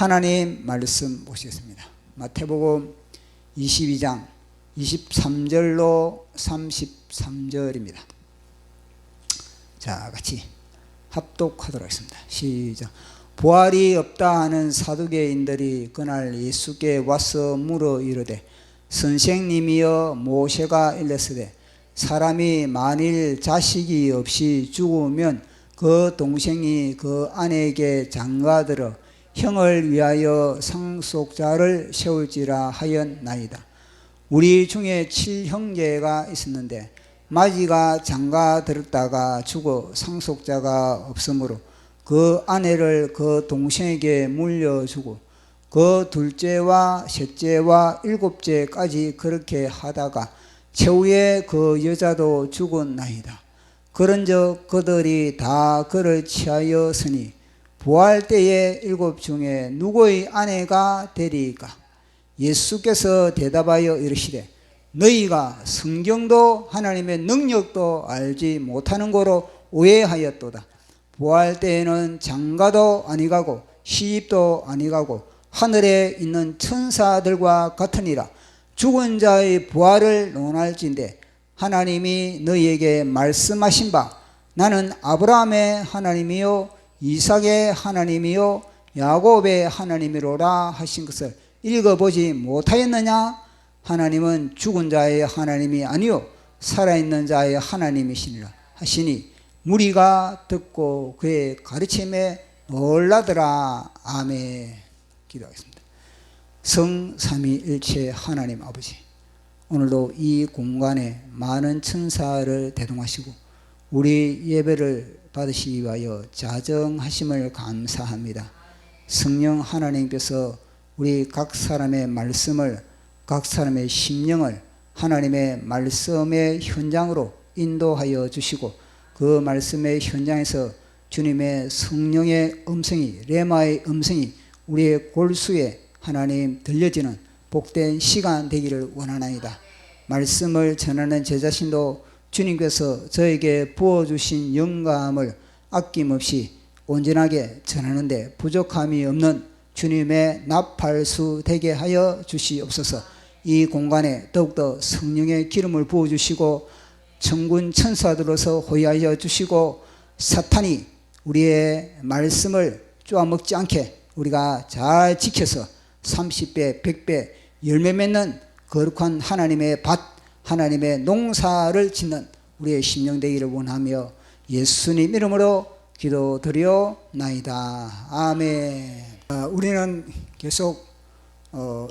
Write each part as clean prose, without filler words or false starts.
하나님 말씀 보시겠습니다. 마태복음 22장 23절로 33절입니다. 자, 같이 합독하도록 하겠습니다. 시작. 부활이 없다 하는 사두개인들이 그날 예수께 와서 물어 이르되, 선생님이여, 모세가 일렀으되 사람이 만일 자식이 없이 죽으면 그 동생이 그 아내에게 장가들어 형을 위하여 상속자를 세울지라 하였나이다. 우리 중에 7형제가 있었는데 마지가 장가들었다가 죽어 상속자가 없으므로 그 아내를 그 동생에게 물려주고 그 둘째와 셋째와 일곱째까지 그렇게 하다가 최후에 그 여자도 죽었나이다. 그런즉 그들이 다 그를 취하였으니 부활 때에 일곱 중에 누구의 아내가 되리까? 예수께서 대답하여 이르시되, 너희가 성경도 하나님의 능력도 알지 못하는 거로 오해하였도다. 부활 때에는 장가도 아니가고 시집도 아니가고 하늘에 있는 천사들과 같으니라. 죽은 자의 부활을 논할진대 하나님이 너희에게 말씀하신 바 나는 아브라함의 하나님이요 이삭의 하나님이요 야곱의 하나님이로라 하신 것을 읽어보지 못하였느냐? 하나님은 죽은 자의 하나님이 아니요 살아있는 자의 하나님이시니라 하시니 무리가 듣고 그의 가르침에 놀라더라. 아멘. 기도하겠습니다. 성삼위일체 하나님 아버지, 오늘도 이 공간에 많은 천사를 대동하시고 우리 예배를 받으시기 위하여 자정하심을 감사합니다. 성령 하나님께서 우리 각 사람의 말씀을, 각 사람의 심령을 하나님의 말씀의 현장으로 인도하여 주시고 그 말씀의 현장에서 주님의 성령의 음성이, 레마의 음성이 우리의 골수에 하나님 들려지는 복된 시간 되기를 원하나이다. 말씀을 전하는 제 자신도 주님께서 저에게 부어주신 영감을 아낌없이 온전하게 전하는데 부족함이 없는 주님의 나팔수 되게 하여 주시옵소서. 이 공간에 더욱더 성령의 기름을 부어주시고 천군 천사들로서 호위하여 주시고 사탄이 우리의 말씀을 쪼아먹지 않게 우리가 잘 지켜서 30배, 100배 열매 맺는 거룩한 하나님의 밭, 하나님의 농사를 짓는 우리의 심령 되기를 원하며 예수님 이름으로 기도드려나이다. 아멘. 우리는 계속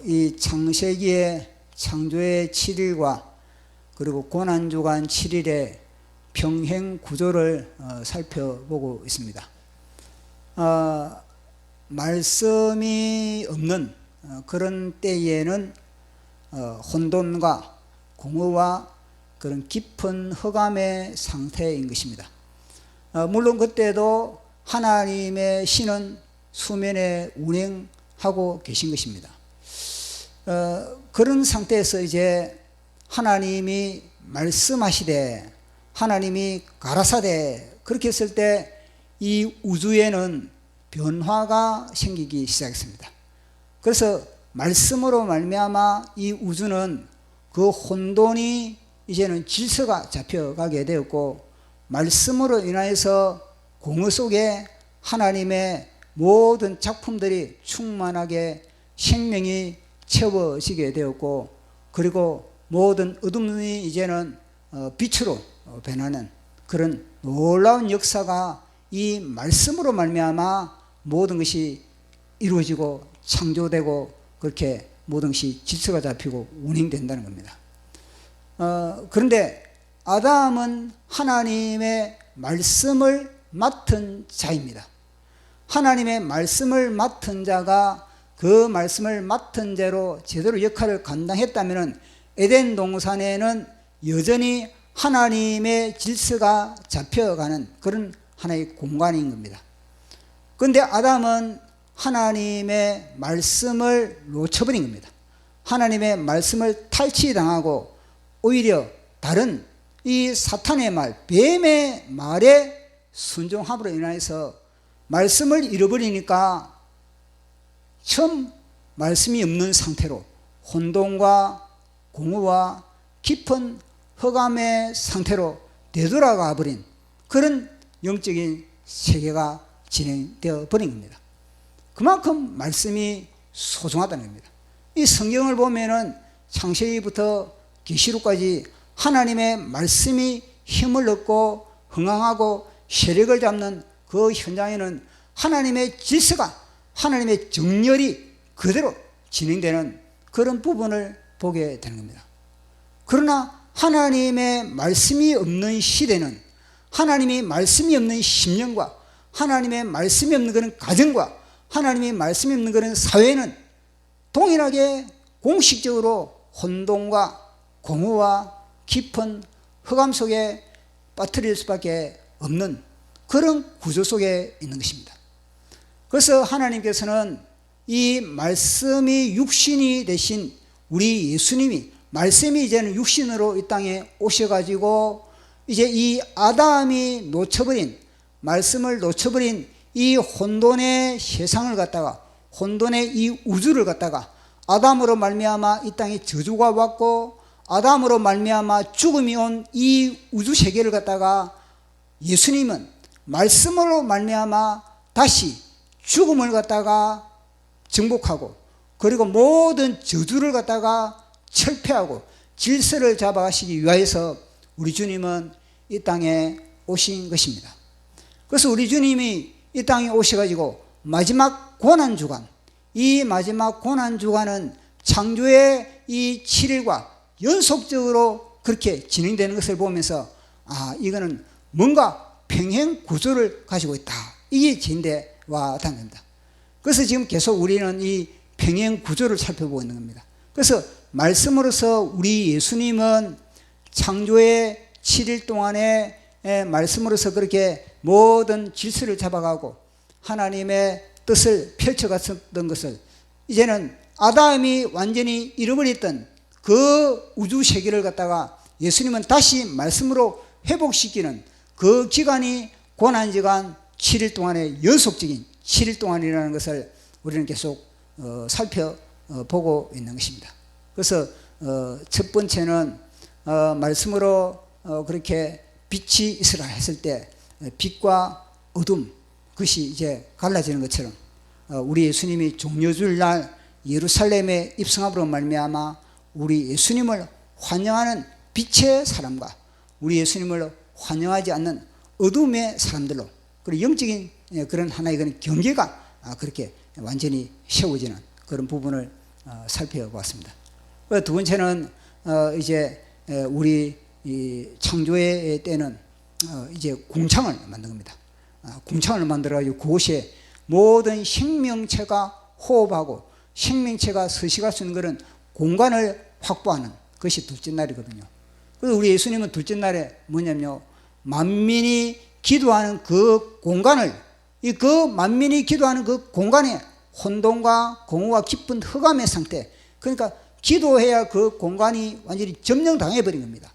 이 창세기의 창조의 7일과 그리고 고난주간 7일의 평행 구조를 살펴보고 있습니다. 말씀이 없는 그런 때에는 혼돈과 공허와 그런 깊은 흑암의 상태인 것입니다. 물론 그때도 하나님의 신은 수면에 운행하고 계신 것입니다. 그런 상태에서 이제 하나님이 말씀하시되 하나님이 가라사대 그렇게 했을 때 이 우주에는 변화가 생기기 시작했습니다. 그래서 말씀으로 말미암아 이 우주는 그 혼돈이 이제는 질서가 잡혀가게 되었고 말씀으로 인하여서 공허 속에 하나님의 모든 작품들이 충만하게 생명이 채워지게 되었고 그리고 모든 어둠이 이제는 빛으로 변하는 그런 놀라운 역사가 이 말씀으로 말미암아 모든 것이 이루어지고 창조되고 그렇게 모든 것이 질서가 잡히고 운행된다는 겁니다. 그런데 아담은 하나님의 말씀을 맡은 자입니다. 하나님의 말씀을 맡은 자가 그 말씀을 맡은 대로 제대로 역할을 감당했다면 에덴 동산에는 여전히 하나님의 질서가 잡혀가는 그런 하나의 공간인 겁니다. 그런데 아담은 하나님의 말씀을 놓쳐버린 겁니다. 하나님의 말씀을 탈취당하고 오히려 다른 이 사탄의 말, 뱀의 말에 순종함으로 인해서 말씀을 잃어버리니까 처음 말씀이 없는 상태로 혼돈과 공허와 깊은 흑암의 상태로 되돌아가 버린 그런 영적인 세계가 진행되어 버린 겁니다. 그만큼 말씀이 소중하다는 겁니다. 이 성경을 보면은 창세기부터 계시록까지 하나님의 말씀이 힘을 얻고 흥황하고 세력을 잡는 그 현장에는 하나님의 질서가, 하나님의 정렬이 그대로 진행되는 그런 부분을 보게 되는 겁니다. 그러나 하나님의 말씀이 없는 시대는, 하나님의 말씀이 없는 10년과 하나님의 말씀이 없는 그런 가정과 하나님의 말씀이 없는 그런 사회는 동일하게 공식적으로 혼돈과 공허와 깊은 흑암 속에 빠뜨릴 수밖에 없는 그런 구조 속에 있는 것입니다. 그래서 하나님께서는 이 말씀이 육신이 되신 우리 예수님이, 말씀이 이제는 육신으로 이 땅에 오셔가지고 이제 이 아담이 놓쳐버린, 말씀을 놓쳐버린 이 혼돈의 세상을 갖다가, 혼돈의 이 우주를 갖다가 아담으로 말미암아 이 땅에 저주가 왔고 아담으로 말미암아 죽음이 온 이 우주 세계를 갖다가 예수님은 말씀으로 말미암아 다시 죽음을 갖다가 정복하고, 그리고 모든 저주를 갖다가 철폐하고 질서를 잡아가시기 위하여서 우리 주님은 이 땅에 오신 것입니다. 그래서 우리 주님이 이 땅에 오셔가지고 마지막 고난주간, 이 마지막 고난주간은 창조의 이 7일과 연속적으로 그렇게 진행되는 것을 보면서 이거는 뭔가 평행 구조를 가지고 있다, 이게 진대 와닿는 겁니다. 그래서 지금 계속 우리는 이 평행 구조를 살펴보고 있는 겁니다. 그래서 말씀으로서 우리 예수님은 창조의 7일 동안에 말씀으로서 그렇게 모든 질서를 잡아가고 하나님의 뜻을 펼쳐갔었던 것을, 이제는 아담이 완전히 잃어버렸던 그 우주 세계를 갖다가 예수님은 다시 말씀으로 회복시키는 그 기간이 고난기간 7일 동안의 연속적인 7일 동안이라는 것을 우리는 계속 살펴보고 있는 것입니다. 그래서 첫 번째는 말씀으로 그렇게 빛이 있으라 했을 때 빛과 어둠, 그것이 이제 갈라지는 것처럼 우리 예수님이 종려주일날 예루살렘에 입성함으로 말미암아 우리 예수님을 환영하는 빛의 사람과 우리 예수님을 환영하지 않는 어둠의 사람들로, 그리고 영적인 그런 하나의 그런 경계가 그렇게 완전히 세워지는 그런 부분을 살펴보았습니다. 두 번째는 이제 우리 창조의 때는 이제 궁창을 만든 겁니다. 궁창을 만들어가지고 그곳에 모든 생명체가 호흡하고 생명체가 서식할 수 있는 그런 공간을 확보하는 것이 둘째 날이거든요. 그래서 우리 예수님은 둘째 날에 뭐냐면요, 만민이 기도하는 그 공간을, 그 만민이 기도하는 그 공간에 혼돈과 공허와 깊은 흑암의 상태, 그러니까 기도해야 그 공간이 완전히 점령당해버린 겁니다.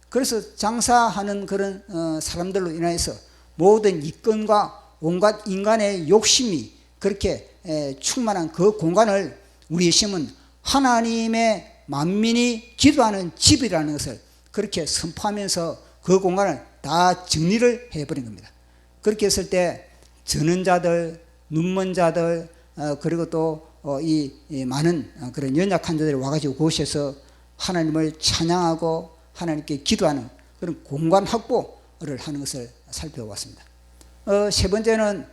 그래서 장사하는 그런 사람들로 인해서 모든 이권과 온갖 인간의 욕심이 그렇게 충만한 그 공간을 우리 예수님은 하나님의 만민이 기도하는 집이라는 것을 그렇게 선포하면서 그 공간을 다 정리를 해버린 겁니다. 그렇게 했을 때 저는 자들, 눈먼 자들, 그리고 또 이 많은 그런 연약한 자들이 와가지고 그곳에서 하나님을 찬양하고 하나님께 기도하는 그런 공간 확보를 하는 것을 살펴봤습니다. 세 번째는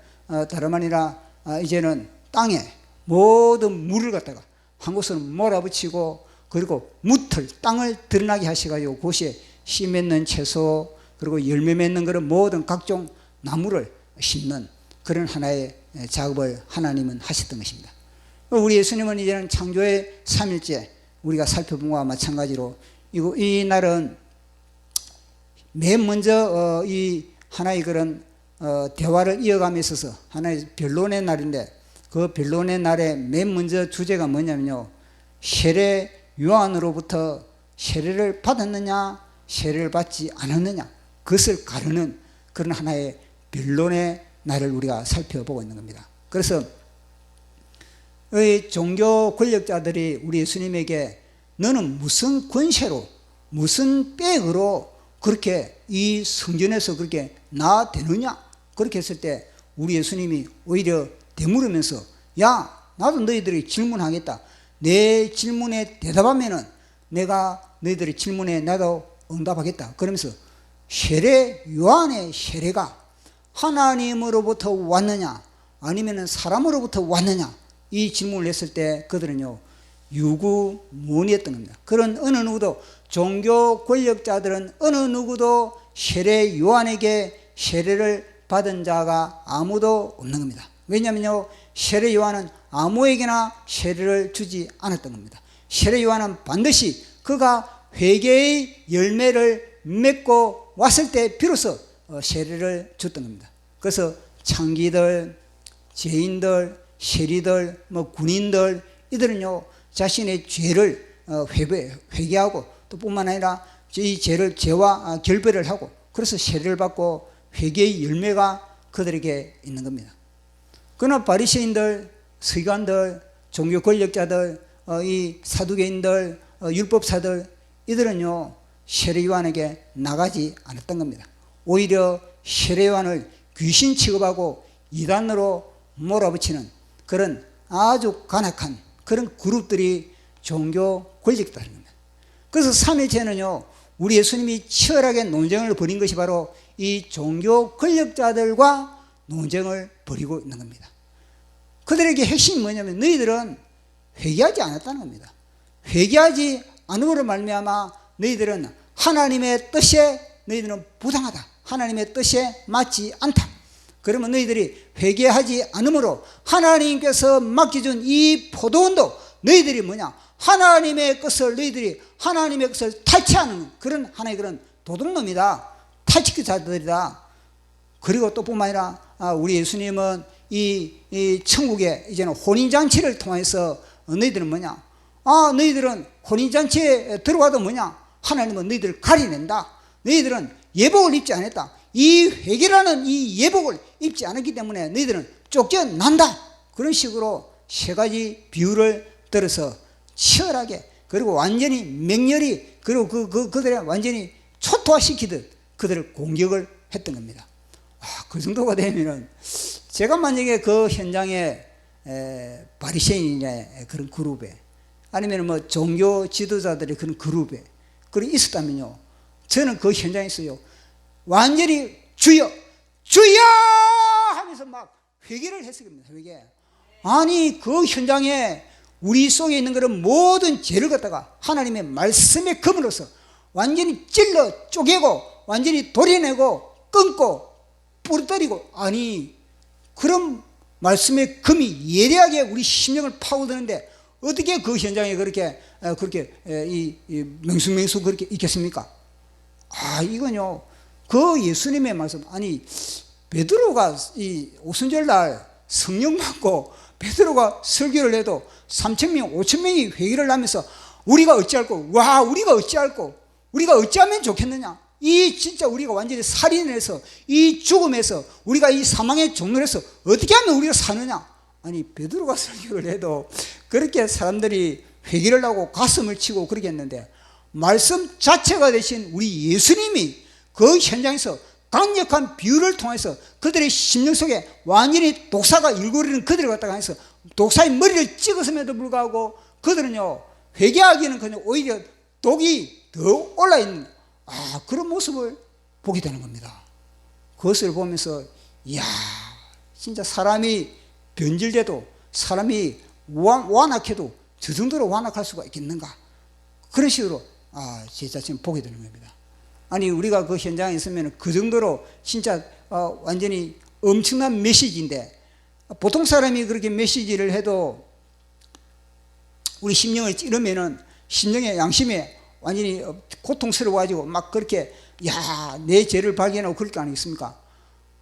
다름 아니라 이제는 땅에 모든 물을 갖다가 한 곳으로 몰아붙이고, 그리고 무틀, 땅을 드러나게 하셔가지고 그곳에 씨 맺는 채소, 그리고 열매 맺는 그런 모든 각종 나무를 심는 그런 하나의 작업을 하나님은 하셨던 것입니다. 우리 예수님은 이제는 창조의 3일째 우리가 살펴본 것과 마찬가지로 이 날은 맨 먼저 이 하나의 그런 대화를 이어감에 있어서 하나의 변론의 날인데, 그 변론의 날에 맨 먼저 주제가 뭐냐면요, 세례 요한으로부터 세례를 받았느냐 세례를 받지 않았느냐, 그것을 가르는 그런 하나의 변론의 날을 우리가 살펴보고 있는 겁니다. 그래서 종교 권력자들이 우리 예수님에게 너는 무슨 권세로 무슨 백으로 그렇게 이 성전에서 그렇게 나대느냐 그렇게 했을 때 우리 예수님이 오히려 되물으면서 야 나도 너희들이 질문하겠다. 내 질문에 대답하면은 내가 너희들의 질문에 나도 응답하겠다. 그러면서 세례 요한의 세례가 하나님으로부터 왔느냐 아니면 사람으로부터 왔느냐 이 질문을 했을 때 그들은요 유구무원이었던 겁니다. 그런 어느 누구도 종교 권력자들은 어느 누구도 세례 요한에게 세례를 받은 자가 아무도 없는 겁니다. 왜냐하면요 세례 요한은 아무에게나 세례를 주지 않았던 겁니다. 세례 요한은 반드시 그가 회개의 열매를 맺고 왔을 때 비로소 세례를 줬던 겁니다. 그래서 창기들, 죄인들, 세리들, 군인들 이들은요 자신의 죄를 회개하고 또 뿐만 아니라 이 죄와 결별을 하고 그래서 세례를 받고 회개의 열매가 그들에게 있는 겁니다. 그러나 바리새인들, 서기관들, 종교 권력자들, 이 사두개인들, 율법사들 이들은요 세례 요한에게 나가지 않았던 겁니다. 오히려 세례 요한을 귀신 취급하고 이단으로 몰아붙이는 그런 아주 간악한 그런 그룹들이 종교 권력자인 겁니다. 그래서 3일째는요 우리 예수님이 치열하게 논쟁을 벌인 것이 바로 이 종교 권력자들과 논쟁을 벌이고 있는 겁니다. 그들에게 핵심이 뭐냐면 너희들은 회개하지 않았다는 겁니다. 회개하지 않음으로 말미암아 너희들은 하나님의 뜻에 너희들은 부당하다. 하나님의 뜻에 맞지 않다. 그러면 너희들이 회개하지 않으므로 하나님께서 맡겨준 이 포도원도 너희들이 뭐냐 하나님의 것을 탈취하는 그런 하나의 그런 도둑놈이다. 탈취자들이다. 그리고 또 뿐만 아니라 우리 예수님은 이 천국에 이제는 혼인잔치를 통해서 너희들은 뭐냐 너희들은 혼인잔치에 들어와도 뭐냐 하나님은 너희들을 가려낸다. 너희들은 예복을 입지 않았다. 이 회개라는 이 예복을 입지 않았기 때문에 너희들은 쫓겨난다. 그런 식으로 세 가지 비유를 들어서 치열하게 그리고 완전히 맹렬히 그리고 그들을 완전히 초토화시키듯 그들을 공격을 했던 겁니다. 그 정도가 되면은 제가 만약에 그 현장에 바리새인의 그런 그룹에 아니면 종교 지도자들의 그런 그룹에 그런 있었다면요 저는 그 현장에 있어요 완전히 주여 주여 하면서 막 회개를 했을 겁니다. 회개. 아니 그 현장에 우리 속에 있는 그런 모든 죄를 갖다가 하나님의 말씀의 검으로서 완전히 찔러 쪼개고 완전히 도려내고 끊고 부러뜨리고 아니 그런 말씀의 검이 예리하게 우리 심령을 파고드는데 어떻게 그 현장에 그렇게 맹수맹수 그렇게 있겠습니까? 이건요 그 예수님의 말씀 아니 베드로가 이 오순절날 성령 받고 베드로가 설교를 해도 3,000명 5,000명이 회개를 하면서 우리가 어찌할꼬 우리가 어찌할꼬 우리가 어찌하면 좋겠느냐 이 진짜 우리가 완전히 살인해서 이 죽음에서 우리가 이 사망의 종로에서 어떻게 하면 우리가 사느냐 아니 베드로가 설교를 해도 그렇게 사람들이 회개를 하고 가슴을 치고 그렇게 했는데 말씀 자체가 되신 우리 예수님이 그 현장에서 강력한 비유를 통해서 그들의 심령 속에 완전히 독사가 일구르는 그들을 갖다가 해서 독사의 머리를 찍었음에도 불구하고 그들은요 회개하기는 그냥 오히려 독이 더 올라있는 그런 모습을 보게 되는 겁니다. 그것을 보면서 이야 진짜 사람이 변질돼도 사람이 완악해도 저 정도로 완악할 수가 있겠는가 그런 식으로 제 자신을 보게 되는 겁니다. 아니 우리가 그 현장에 있으면 그 정도로 진짜 완전히 엄청난 메시지인데 보통 사람이 그렇게 메시지를 해도 우리 심령을 찌르면은 심령의 양심에 완전히 고통스러워가지고 막 그렇게 내 죄를 발견하고 그럴 거 아니겠습니까?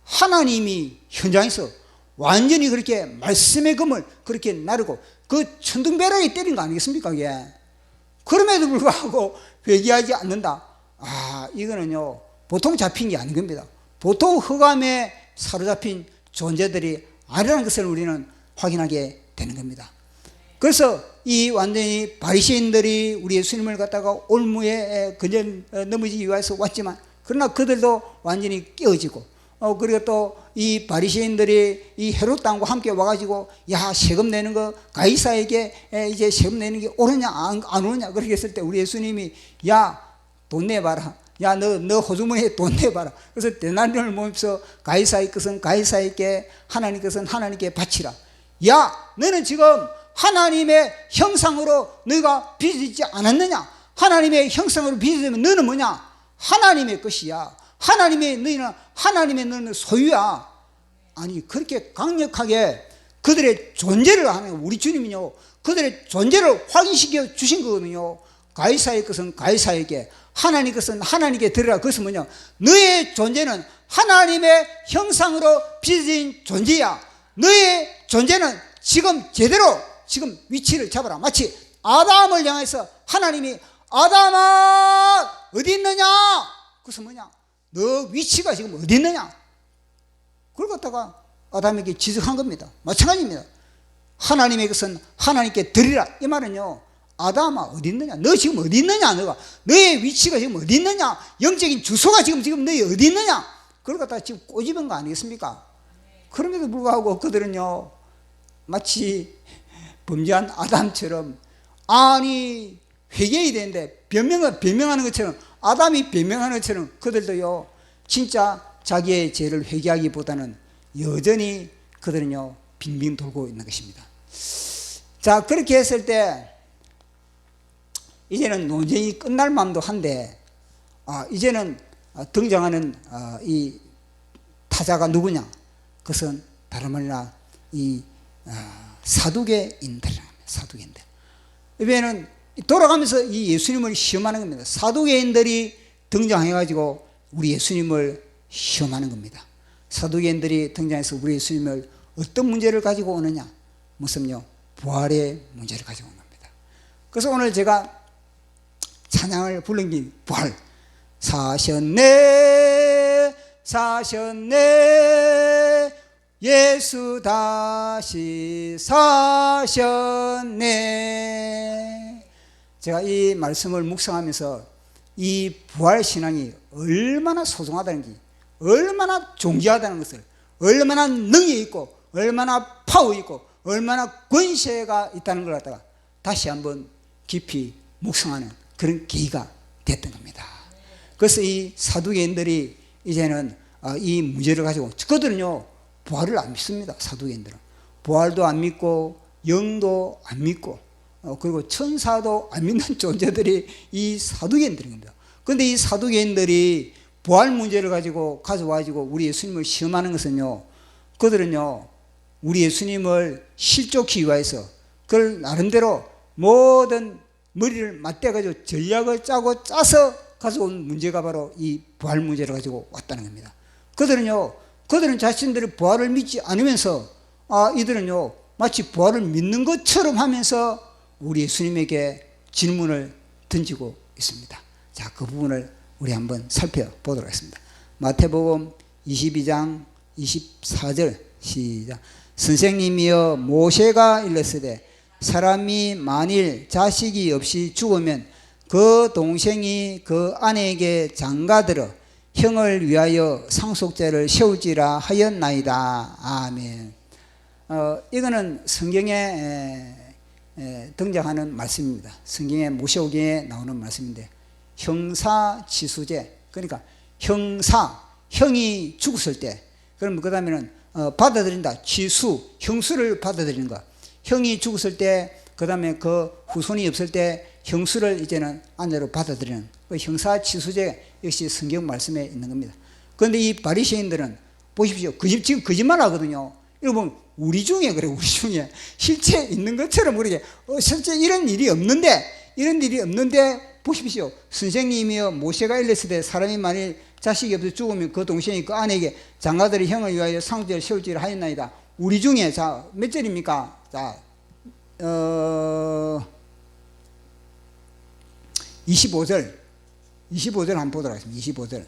하나님이 현장에서 완전히 그렇게 말씀의 검을 그렇게 나르고 그 천둥벼락이 때린 거 아니겠습니까? 그게. 그럼에도 불구하고 회개하지 않는다. 이거는요 보통 잡힌 게 아닌 겁니다. 보통 흑암에 사로잡힌 존재들이 아니라는 것을 우리는 확인하게 되는 겁니다. 그래서 이 완전히 바리새인들이 우리 예수님을 갖다가 올무에 그저 넘어지기 위해서 왔지만, 그러나 그들도 완전히 깨어지고, 그리고 또 이 바리새인들이 이 헤롯 왕과 함께 와가지고, 야, 세금 내는 거 가이사에게 이제 세금 내는 게 옳으냐 안 옳으냐 그렇게 했을 때 우리 예수님이, 야, 돈 내봐라. 야, 너 호주머니에 돈 내봐라. 그래서 데나리온을 모으면서 가이사의 것은 가이사에게, 하나님 것은 하나님께 바치라. 야, 너는 지금 하나님의 형상으로 너희가 빚어지지 않았느냐? 하나님의 형상으로 빚어지면 너는 뭐냐? 하나님의 것이야. 너희는 하나님의 소유야. 아니, 그렇게 강력하게 그들의 존재를 하는, 우리 주님이요, 그들의 존재를 확인시켜 주신 거거든요. 가이사의 것은 가이사에게, 하나님 것은 하나님께 드리라. 그것은 뭐냐? 너의 존재는 하나님의 형상으로 빚어진 존재야. 너의 존재는 지금 제대로 지금 위치를 잡아라. 마치 아담을 향해서 하나님이, 아담아 어디 있느냐? 그것은 뭐냐? 너 위치가 지금 어디 있느냐? 그걸 갖다가 아담에게 지적한 겁니다. 마찬가지입니다. 하나님의 것은 하나님께 드리라. 이 말은요, 아담아 어디 있느냐? 너 지금 어디 있느냐? 너의 위치가 지금 어디 있느냐? 영적인 주소가 지금 너희 어디 있느냐? 그걸 갖다가 지금 꼬집은 거 아니겠습니까? 그럼에도 불구하고 그들은요, 마치 범죄한 아담처럼, 아니 회개해야 되는데 변명하는 것처럼, 아담이 변명하는 것처럼 그들도요, 진짜 자기의 죄를 회개하기보다는 여전히 그들은요 빙빙 돌고 있는 것입니다. 자, 그렇게 했을 때 이제는 논쟁이 끝날 만도 한데, 이제는 등장하는 이 타자가 누구냐? 그것은 다름 아니라 이 사두개인들이랍니다. 사두개인들. 이번에는 돌아가면서 이 예수님을 시험하는 겁니다. 사두개인들이 등장해가지고 우리 예수님을 시험하는 겁니다. 사두개인들이 등장해서 우리 예수님을 어떤 문제를 가지고 오느냐? 무슨요? 부활의 문제를 가지고 오는 겁니다. 그래서 오늘 제가 찬양을 부른 게 부활. 사셨네, 사셨네, 예수 다시 사셨네. 제가 이 말씀을 묵상하면서 이 부활신앙이 얼마나 소중하다는지, 얼마나 존귀하다는 것을, 얼마나 능력이 있고, 얼마나 파워 있고, 얼마나 권세가 있다는 걸 갖다가 다시 한번 깊이 묵상하는 그런 계기가 됐던 겁니다. 그래서 이 사두개인들이 이제는 이 문제를 가지고, 그들은요 부활을 안 믿습니다. 사두개인들은 부활도 안 믿고 영도 안 믿고 그리고 천사도 안 믿는 존재들이 이 사두개인들입니다. 그런데 이 사두개인들이 부활 문제를 가져와가지고 우리 예수님을 시험하는 것은요, 그들은요 우리 예수님을 실족하기 위해서 그걸 나름대로 모든 머리를 맞대가지고 전략을 짜서 가져온 문제가 바로 이 부활 문제를 가지고 왔다는 겁니다. 그들은 자신들이 부활을 믿지 않으면서 이들은요 마치 부활을 믿는 것처럼 하면서 우리 예수님에게 질문을 던지고 있습니다. 자, 그 부분을 우리 한번 살펴보도록 하겠습니다. 마태복음 22장 24절 시작. 선생님이여, 모세가 일렀으되 사람이 만일 자식이 없이 죽으면 그 동생이 그 아내에게 장가들어 형을 위하여 상속죄를 세울지라 하였나이다. 아멘. 이거는 성경에 등장하는 말씀입니다. 성경의 모세오경에 나오는 말씀인데, 형사치수죄, 그러니까 형이 죽었을 때, 그럼 그 다음에는 받아들인다. 치수, 형수를 받아들이는 거. 형이 죽었을 때, 그 다음에 그 후손이 없을 때 형수를 이제는 아내로 받아들이는 그 형사치수죄, 역시 성경 말씀에 있는 겁니다. 그런데 이 바리새인들은 보십시오. 지금 거짓말 하거든요. 여러분, 우리 중에 그래, 우리 중에 실제 있는 것처럼 모르게 실제 이런 일이 없는데 보십시오. 선생님이여, 모세가 일렀으되 사람이 만일 자식이 없어 죽으면 그 동생이 그 아내에게 장가들이 형을 위하여 상속죄를 세울지를 하였나이다. 우리 중에, 자, 몇 절입니까? 자, 25절 한번 보도록 하겠습니다.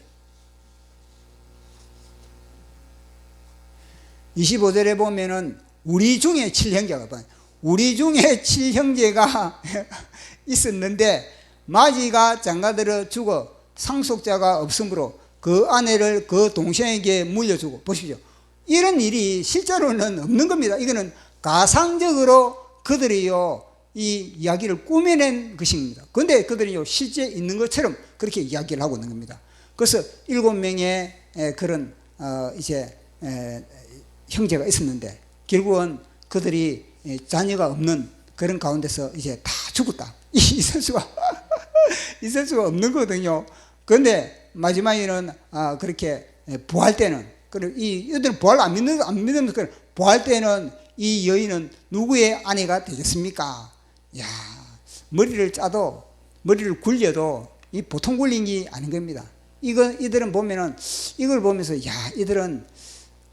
25절에 보면은 우리 중에 7형제가, 우리 중에 7형제가 있었는데 마지가 장가들어 죽어 상속자가 없으므로 그 아내를 그 동생에게 물려주고, 보십시오. 이런 일이 실제로는 없는 겁니다. 이거는 가상적으로 그들이요 이 이야기를 꾸며낸 것입니다. 그런데 그들이요 실제 있는 것처럼 그렇게 이야기를 하고 있는 겁니다. 그래서 7명의 그런 이제 형제가 있었는데 결국은 그들이 자녀가 없는 그런 가운데서 이제 다 죽었다. 있을 수가 있을 수가 없는 거거든요. 그런데 마지막에는 그렇게 부활 때는, 그리고 이들은 부활 안 믿는 부활 때는 이 여인은 누구의 아내가 되겠습니까? 야, 머리를 짜도 머리를 굴려도 이 보통 굴린 게 아닌 겁니다. 이들은 보면은 이걸 보면서 야, 이들은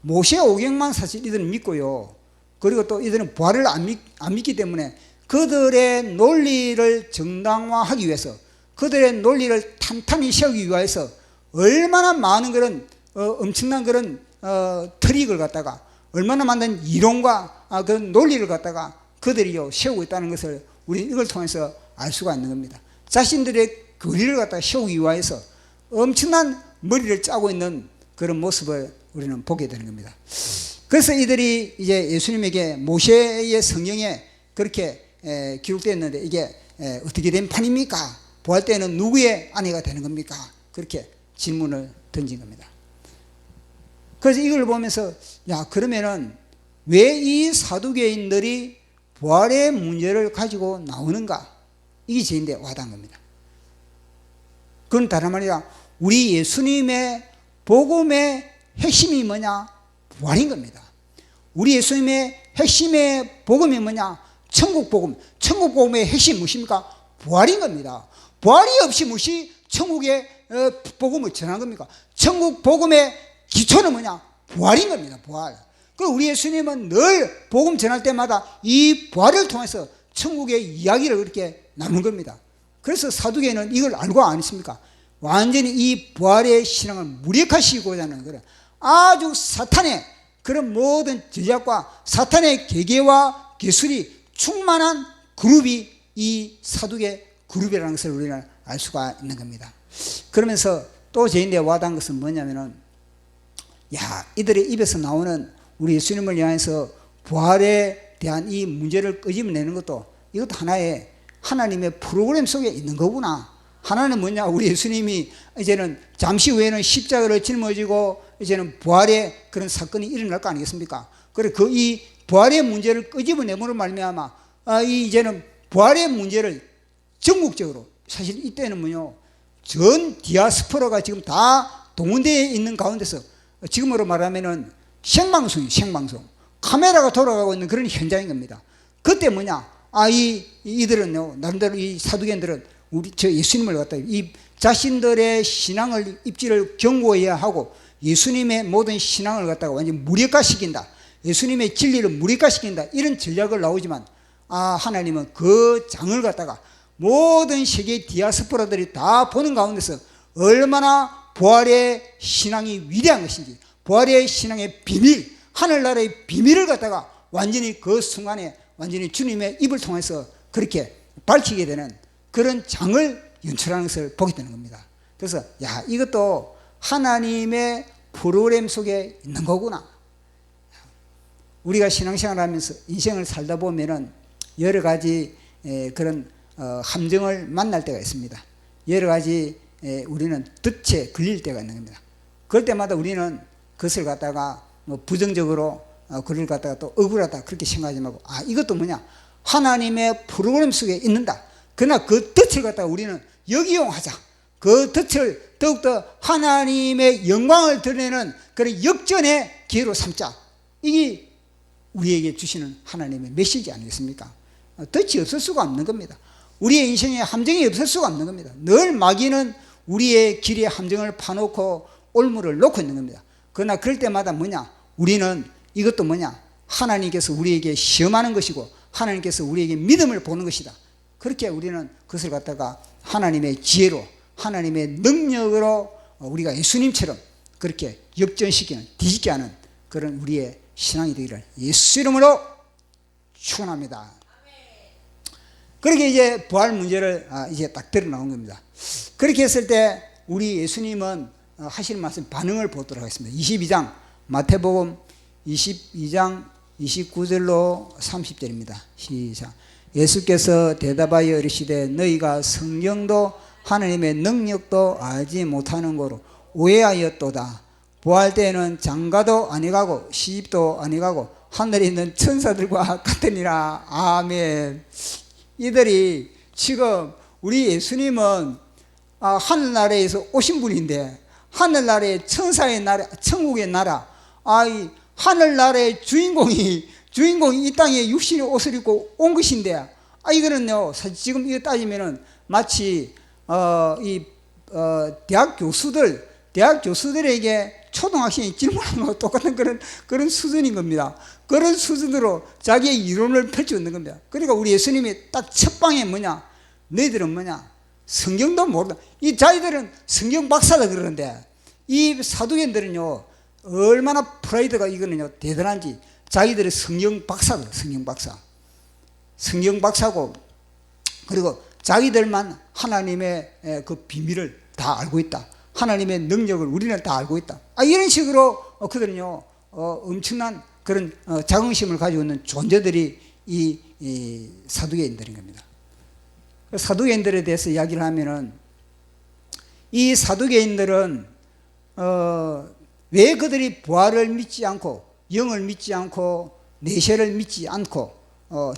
모세 오경만 사실 이들은 믿고요. 그리고 또 이들은 부활을 안 믿기 때문에 그들의 논리를 정당화하기 위해서, 그들의 논리를 탄탄히 세우기 위해서 얼마나 많은 그런 엄청난 그런 트릭을 갖다가, 얼마나 많은 이론과 그런 논리를 갖다가 그들이요 세우고 있다는 것을 우리 이걸 통해서 알 수가 있는 겁니다. 자신들의 거리를 갖다가 세우기 위해서 엄청난 머리를 짜고 있는 그런 모습을 우리는 보게 되는 겁니다. 그래서 이들이 이제 예수님에게 모세의 성경에 그렇게 기록되어 있는데 이게 어떻게 된 판입니까? 부활 때는 누구의 아내가 되는 겁니까? 그렇게 질문을 던진 겁니다. 그래서 이걸 보면서 야, 그러면은 왜 이 사두개인들이 부활의 문제를 가지고 나오는가? 이게 제인데 와닿은 겁니다. 그건 다른 말이라 우리 예수님의 복음의 핵심이 뭐냐? 부활인 겁니다. 우리 예수님의 핵심의 복음이 뭐냐? 천국 복음. 천국 복음의 핵심이 무엇입니까? 부활인 겁니다. 부활이 없이 무엇이 천국의 복음을 전한 겁니까? 천국 복음의 기초는 뭐냐? 부활인 겁니다. 부활. 그리고 우리 예수님은 늘 복음 전할 때마다 이 부활을 통해서 천국의 이야기를 그렇게 나눈 겁니다. 그래서 사두개인은 이걸 알고 안 했습니까? 완전히 이 부활의 신앙을 무력화시키고자 하는 그런 아주 사탄의 그런 모든 전략과 사탄의 계계와 기술이 충만한 그룹이 이 사두개 그룹이라는 것을 우리는 알 수가 있는 겁니다. 그러면서 또 제 인데 와닿은 것은 뭐냐면은 야, 이들의 입에서 나오는 우리 예수님을 향해서 부활에 대한 이 문제를 끄집어내는 것도 이것도 하나의 하나님의 프로그램 속에 있는 거구나. 하나는 뭐냐? 우리 예수님이 이제는 잠시 후에는 십자가를 짊어지고 이제는 부활의 그런 사건이 일어날 거 아니겠습니까? 그래 이 부활의 문제를 끄집어내므로 말미암아 이제는 부활의 문제를 전국적으로, 사실 이때는 뭐요? 전 디아스포라가 지금 다 동원되어 있는 가운데서 지금으로 말하면은 생방송 카메라가 돌아가고 있는 그런 현장인 겁니다. 그때 뭐냐? 이들은요, 나름대로 이 사두개인들은 저 예수님을 갖다 이 자신들의 신앙을 입지를 견고해야 하고 예수님의 모든 신앙을 갖다가 완전 무력화시킨다. 예수님의 진리를 무력화시킨다. 이런 전략을 나오지만 하나님은 그 장을 갖다가 모든 세계 디아스포라들이 다 보는 가운데서 얼마나 부활의 신앙이 위대한 것인지, 부활의 신앙의 비밀, 하늘나라의 비밀을 갖다가 완전히 그 순간에 완전히 주님의 입을 통해서 그렇게 밝히게 되는 그런 장을 연출하는 것을 보게 되는 겁니다. 그래서 야, 이것도 하나님의 프로그램 속에 있는 거구나. 우리가 신앙생활 하면서 인생을 살다 보면은 여러 가지 그런 함정을 만날 때가 있습니다. 여러 가지 우리는 덫에 걸릴 때가 있는 겁니다. 그럴 때마다 우리는 그것을 갖다가 뭐 부정적으로 그를 갖다가 또 억울하다 그렇게 생각하지 말고 이것도 뭐냐? 하나님의 프로그램 속에 있는다. 그러나 그 덫을 갖다가 우리는 역이용하자. 그 덫을 더욱더 하나님의 영광을 드러내는 그런 역전의 기회로 삼자. 이게 우리에게 주시는 하나님의 메시지 아니겠습니까? 덫이 없을 수가 없는 겁니다. 우리의 인생에 함정이 없을 수가 없는 겁니다. 늘 마귀는 우리의 길에 함정을 파놓고 올무를 놓고 있는 겁니다. 그러나 그럴 때마다 뭐냐? 우리는 이것도 뭐냐? 하나님께서 우리에게 시험하는 것이고 하나님께서 우리에게 믿음을 보는 것이다. 그렇게 우리는 그것을 갖다가 하나님의 지혜로, 하나님의 능력으로 우리가 예수님처럼 그렇게 역전시키는, 뒤집게 하는 그런 우리의 신앙이 되기를 예수 이름으로 축원합니다. 그렇게 이제 부활 문제를 이제 딱 드러나온 겁니다. 그렇게 했을 때 우리 예수님은 하시는 말씀 반응을 보도록 하겠습니다. 22장 마태복음 22장 29절로 30절입니다. 시작. 예수께서 대답하여 이르시되 너희가 성경도 하나님의 능력도 알지 못하는 거로 오해하였도다. 부활 때에는 장가도 아니가고 시집도 아니가고 하늘에 있는 천사들과 같으니라. 아멘. 이들이 지금 우리 예수님은 하늘나라에서 오신 분인데 하늘나라의 천사의 나라, 천국의 나라, 이 하늘나라의 주인공이 이 땅에 육신의 옷을 입고 온 것인데, 이거는요, 사실 지금 이거 따지면은 마치, 대학 교수들에게 초등학생이 질문하는 거 똑같은 그런 수준인 겁니다. 그런 수준으로 자기의 이론을 펼치는 겁니다. 그러니까 우리 예수님이 딱 첫 방에 뭐냐? 너희들은 뭐냐? 성경도 모른다. 이 자기들은 성경 박사다 그러는데, 이 사두개인들은요, 얼마나 프라이드가 이거는요, 대단한지, 자기들이 성경 박사다, 성경 박사. 성경 박사고, 그리고 자기들만 하나님의 그 비밀을 다 알고 있다. 하나님의 능력을 우리는 다 알고 있다. 이런 식으로 그들은요, 엄청난 그런 자긍심을 가지고 있는 존재들이 이 사두개인들인 겁니다. 사두개인들에 대해서 이야기를 하면은, 이 사두개인들은 왜 그들이 부활을 믿지 않고 영을 믿지 않고 내세를 믿지 않고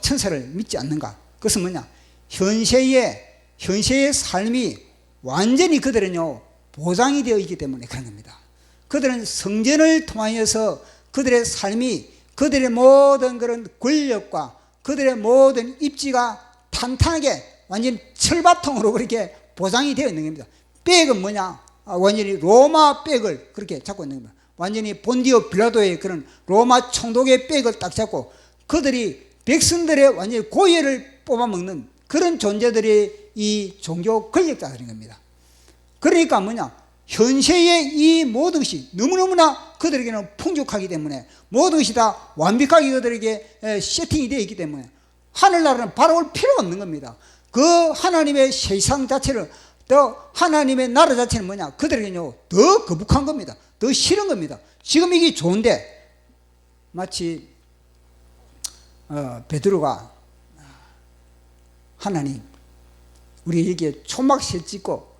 천사를 믿지 않는가? 그것은 뭐냐? 현세의 삶이 완전히 그들은요, 보장이 되어 있기 때문에 그런 겁니다. 그들은 성전을 통하여서 그들의 삶이, 그들의 모든 그런 권력과 그들의 모든 입지가 탄탄하게 완전 철바통으로 그렇게 보장이 되어 있는 겁니다. 백은 뭐냐? 완전히 로마 백을 그렇게 잡고 있는 겁니다. 완전히 본디오 빌라도의 그런 로마 총독의 백을 딱 잡고 그들이 백성들의 완전히 고예를 뽑아먹는 그런 존재들이 이 종교 권력자들인 겁니다. 그러니까 뭐냐? 현세의 이 모든 것이 너무너무나 그들에게는 풍족하기 때문에 모든 것이 다 완벽하게 그들에게 세팅이 되어 있기 때문에 하늘나라는 바라볼 필요가 없는 겁니다. 그 하나님의 세상 자체를, 또 하나님의 나라 자체는 뭐냐? 그들에게는요, 더 거북한 겁니다. 더 싫은 겁니다. 지금 이게 좋은데, 마치 베드로가 하나님, 우리 여기에 초막실 짓고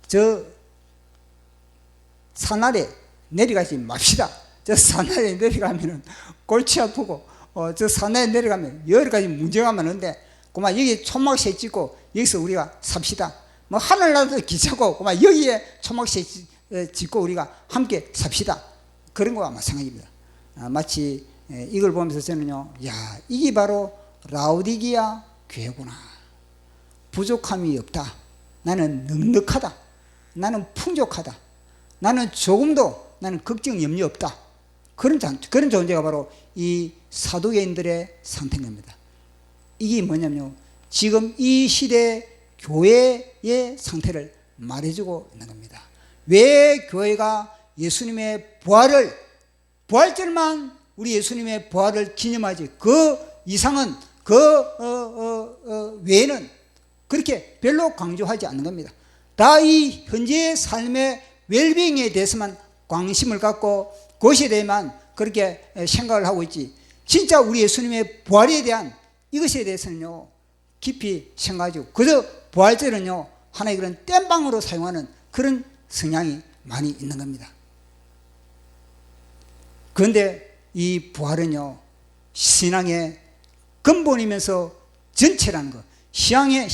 저 산아래 내려가지 맙시다. 저 산아래 내려가면은 골치 아프고 저 산아래 내려가면 여러 가지 문제가 많은데 그만 여기 초막실 짓고 여기서 우리가 삽시다. 뭐 하늘나라도 기차고 그만 여기에 초막실 짓고 우리가 함께 삽시다. 그런 거와 마찬가지입니다. 마치 이걸 보면서 저는요, 야, 이게 바로 라오디게아 교회구나. 부족함이 없다. 나는 넉넉하다. 나는 풍족하다. 나는 조금도 나는 걱정 염려 없다. 그런 존재가 바로 이 사두개인들의 상태인 겁니다. 이게 뭐냐면요, 지금 이 시대 교회의 상태를 말해주고 있는 겁니다. 왜 교회가 예수님의 부활절만 우리 예수님의 부활을 기념하지 그 이상은 외에는 그렇게 별로 강조하지 않는 겁니다. 다 이 현재의 삶의 웰빙에 대해서만 관심을 갖고 그것에 대해만 그렇게 생각을 하고 있지, 진짜 우리 예수님의 부활에 대한 이것에 대해서는요, 깊이 생각하죠. 그저 부활절은요, 하나의 그런 땜빵으로 사용하는 그런 성향이 많이 있는 겁니다. 그런데 이 부활은요, 신앙의 근본이면서 전체라는 것, 신앙의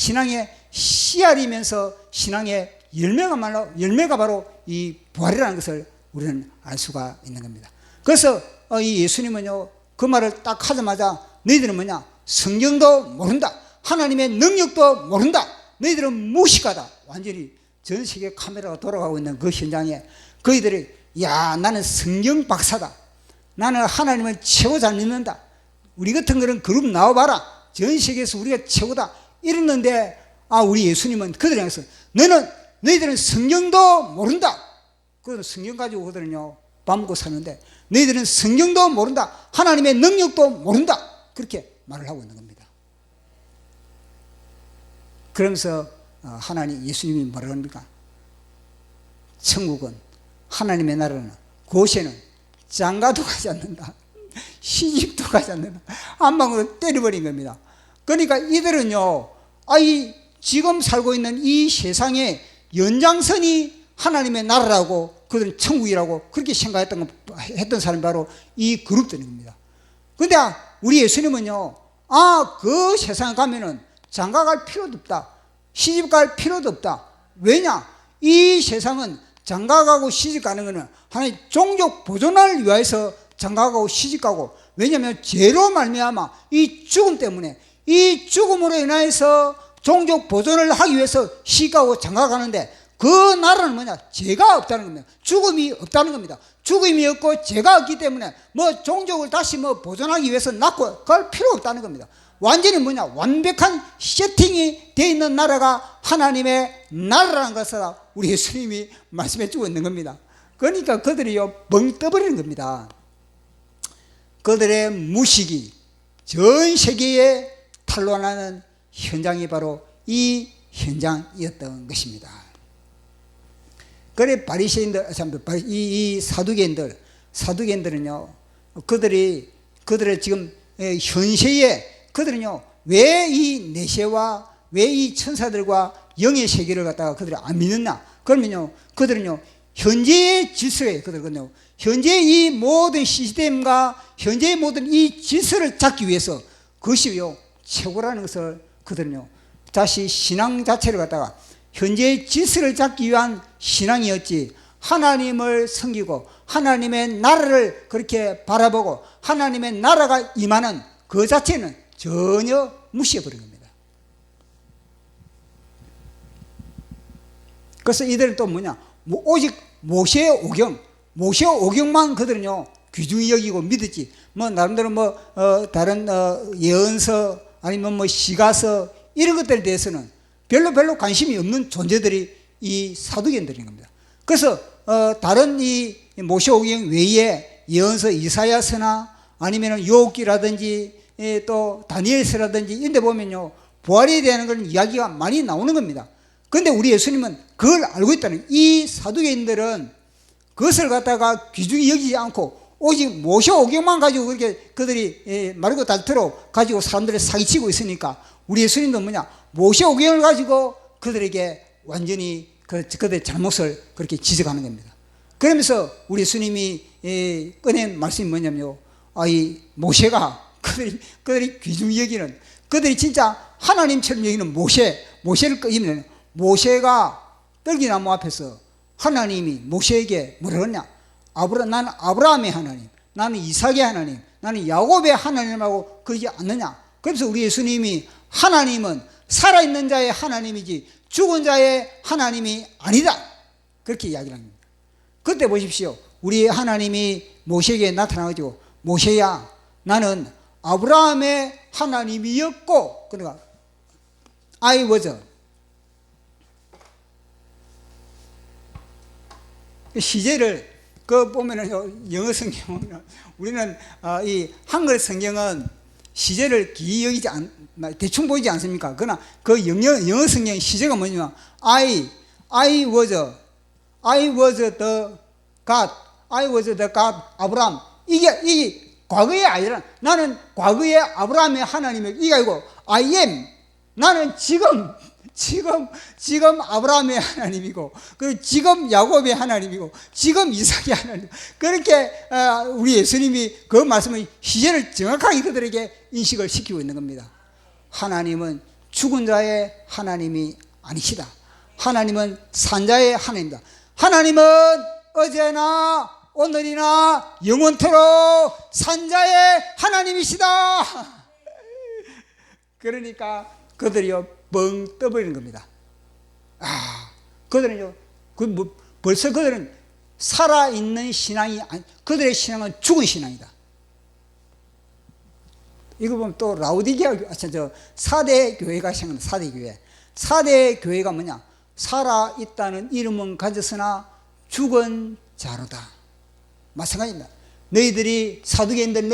씨알이면서 신앙의 열매가 바로 이 부활이라는 것을 우리는 알 수가 있는 겁니다. 그래서 이 예수님은요, 그 말을 딱 하자마자 너희들은 뭐냐? 성경도 모른다. 하나님의 능력도 모른다. 너희들은 무식하다. 완전히 전 세계 카메라가 돌아가고 있는 그 현장에 그이들이, 야, 나는 성경 박사다. 나는 하나님을 최고 잘 믿는다. 우리 같은 그런 그룹 나와봐라. 전 세계에서 우리가 최고다. 이랬는데, 우리 예수님은 그들에 대해서 너희들은 성경도 모른다. 그 성경 가지고 그들은요, 밥 먹고 사는데 너희들은 성경도 모른다. 하나님의 능력도 모른다. 그렇게 말을 하고 있는 겁니다. 그러면서 하나님 예수님이 뭐라 합니까? 천국은 하나님의 나라는 그곳에는 장가도 가지 않는다. 시집도 가지 않는다. 한 방으로 때려버린 겁니다. 그러니까 이들은요, 지금 살고 있는 이 세상의 연장선이 하나님의 나라라고, 그들은 천국이라고 그렇게 했던 사람이 바로 이 그룹들입니다. 근데 우리 예수님은요, 그 세상에 가면은 장가 갈 필요도 없다. 시집 갈 필요도 없다. 왜냐? 이 세상은 장가 가고 시집 가는 것은 하나님 종족 보존을 위해서 장가 가고 시집 가고, 왜냐하면 죄로 말미암아 이 죽음 때문에, 이 죽음으로 인해서 종족 보존을 하기 위해서 시집 가고 장가 가는데, 그 나라는 뭐냐? 죄가 없다는 겁니다. 죽음이 없다는 겁니다. 죽음이 없고 죄가 없기 때문에 종족을 다시 보존하기 위해서 낳고 갈 필요 없다는 겁니다. 완전히 뭐냐? 완벽한 세팅이 되어 있는 나라가 하나님의 나라라는 것을 우리 예수님이 말씀해 주고 있는 겁니다. 그러니까 그들이요, 멍 떠버리는 겁니다. 그들의 무식이 전 세계에 탄로나는 현장이 바로 이 현장이었던 것입니다. 그래 바리새인들, 이 사두개인들은요, 그들의 지금 현세에 그들은요, 왜 이 내세와 왜 이 천사들과 영의 세계를 갖다가 그들이 안 믿느냐? 그러면요, 그들은요, 현재의 질서에, 그들은요, 현재의 이 모든 시스템과 현재의 모든 이 질서를 잡기 위해서 그것이요, 최고라는 것을 그들은요, 다시 신앙 자체를 갖다가 현재의 질서를 잡기 위한 신앙이었지, 하나님을 섬기고 하나님의 나라를 그렇게 바라보고 하나님의 나라가 임하는 그 자체는 전혀 무시해버린 겁니다. 그래서 이들은 또 뭐냐? 오직 모세의 오경만 그들은요, 귀중히 여기고 믿었지, 나름대로 다른 예언서 아니면 시가서 이런 것들에 대해서는 별로 관심이 없는 존재들이 이 사두개인들인 겁니다. 그래서 다른 이 모세오경 외에 예언서 이사야서나 아니면 요기라든지 또 다니엘서라든지 이런 데 보면요, 부활에 대한 그런 이야기가 많이 나오는 겁니다. 그런데 우리 예수님은 그걸 알고 있다는, 이 사두개인들은 그것을 갖다가 귀중히 여기지 않고 오직 모세오경만 가지고 그렇게 그들이 마르고 닳도록 가지고 사람들을 사기치고 있으니까, 우리 예수님도 뭐냐? 모세오경을 가지고 그들에게 완전히 그들의 잘못을 그렇게 지적하는 겁니다. 그러면서 우리 예수님이 꺼낸 말씀이 뭐냐면요, 이 모세가 그들이 귀중히 여기는, 그들이 진짜 하나님처럼 여기는 모세를 꺼이면, 모세가 떨기나무 앞에서 하나님이 모세에게 뭐라 그러냐? 나는 아브라함의 하나님, 나는 이삭의 하나님, 나는 야곱의 하나님하고 그러지 않느냐? 그래서 우리 예수님이 하나님은 살아있는 자의 하나님이지 죽은 자의 하나님이 아니다, 그렇게 이야기를 합니다. 그때 보십시오, 우리 하나님이 모세에게 나타나가지고, 모세야, 나는 아브라함의 하나님이었고, 그러니까 I was, 시제를 보면은 영어 성경은, 우리는 이 한글 성경은 시제를 기이 여기지 대충 보이지 않습니까? 그러나 그 영어 성경 시제가 뭐냐면 I was the God, I was the God 아브라함. 이게 과거의 아니라, 나는 과거의 아브라함의 하나님이고, 이게 아니고 I am, 나는 지금 아브라함의 하나님이고, 그 지금 야곱의 하나님이고, 지금 이삭의 하나님. 그렇게 우리 예수님이 그 말씀의 시제를 정확하게 그들에게 인식을 시키고 있는 겁니다. 하나님은 죽은 자의 하나님이 아니시다. 하나님은 산 자의 하나님이다. 하나님은 어제나 오늘이나 영원토록 산 자의 하나님이시다. 그러니까 그들이요, 뻥 떠버리는 겁니다. 그들은요, 벌써 그들은 살아있는 신앙이 아니, 그들의 신앙은 죽은 신앙이다. 이거 보면 또 라우디게아, 사대 교회가 생각나. 사대 교회가 뭐냐? 살아있다는 이름은 가졌으나 죽은 자로다. 마찬가지입니다. 너희들이 사두개인들,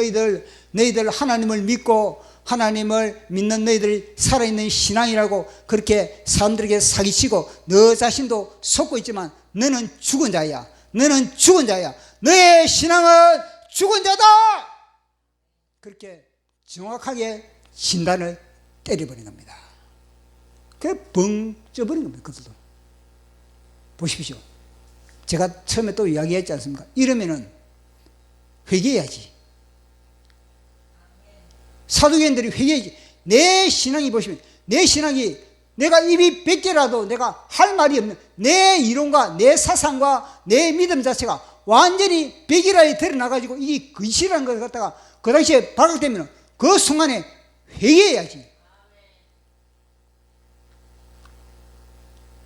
너희들 하나님을 믿고 하나님을 믿는 너희들이 살아있는 신앙이라고 그렇게 사람들에게 사기치고 너 자신도 속고 있지만 너는 죽은 자야. 너는 죽은 자야. 너의 신앙은 죽은 자다. 그렇게 정확하게 진단을 때려버린 겁니다. 그래 벙 쪄버린 겁니다. 그들도. 보십시오. 제가 처음에 또 이야기했지 않습니까? 이러면은 회개해야지. 사두개인들이 회개해야지. 내 신앙이 보시면 내 신앙이 내가 입이 100개라도 내가 할 말이 없는 내 이론과 내 사상과 내 믿음 자체가 완전히 100이라에 드러나가지고 이게 거짓이라는 걸 갖다가 그 당시에 발각되면 그 순간에 회개해야지.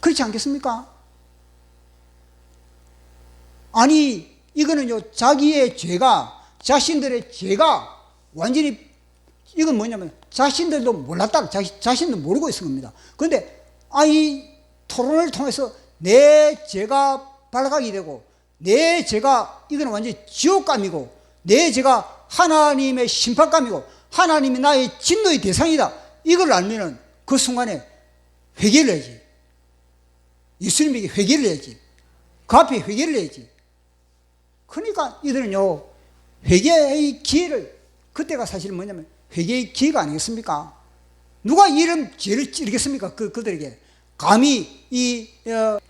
그렇지 않겠습니까? 아니 이거는요 자기의 죄가 자신들의 죄가 완전히 이건 뭐냐면 자신들도 몰랐다 자신도 모르고 있는 겁니다. 그런데 이 토론을 통해서 내 죄가 발각이 되고 내 죄가 이거는 완전히 지옥감이고 내 죄가 하나님의 심판감이고 하나님이 나의 진노의 대상이다 이걸 알면은 그 순간에 회개를 해야지. 예수님에게 회개를 해야지. 그 앞에 회개를 해야지. 그러니까 이들은요 회개의 기회를 그때가 사실 뭐냐면 회개의 기회가 아니겠습니까? 누가 이런 죄를 찌르겠습니까? 그들에게 감히